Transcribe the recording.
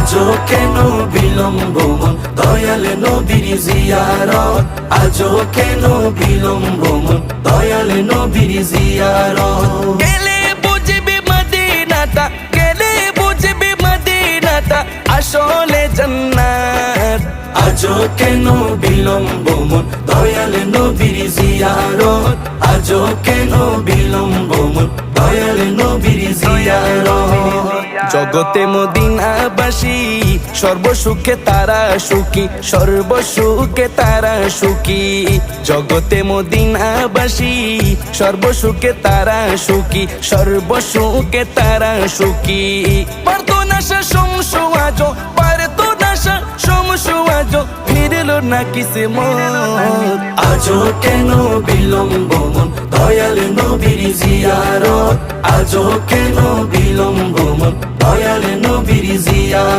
আজও কেন বিলম্ব মন দয়াল নবীর জিয়ারত, আজও কেন বিলম্ব মন দয়াল নবীর জিয়ারত। গেলে বুঝবি মদিনাটা, গেলে বুঝবি মদিনাটা আসলে জান্নাত। আজও কেন বিলম্ব মন দয়াল নবীর জিয়ারত, আজও কেন বিলম্ব মন দয়াল নবীর জিয়ারত। জগতে মদিনাবাসী সর্বসুখে তারা সুখী, সর্বসুখে তারা সুখী। জগতে মদিনাবাসী সর্বসুখে তারা সুখী, সর্বসুখে তারা সুখী। পারতো না সে শমশু আজো, পারতো না সে শমশু আজো ফিরল না কিসমত। আজও কেন বিলম্ব মন দয়াল নবীর জিয়ারত, আজও কেন বিলম্ব মন দয়াল নবীর জিয়ারত।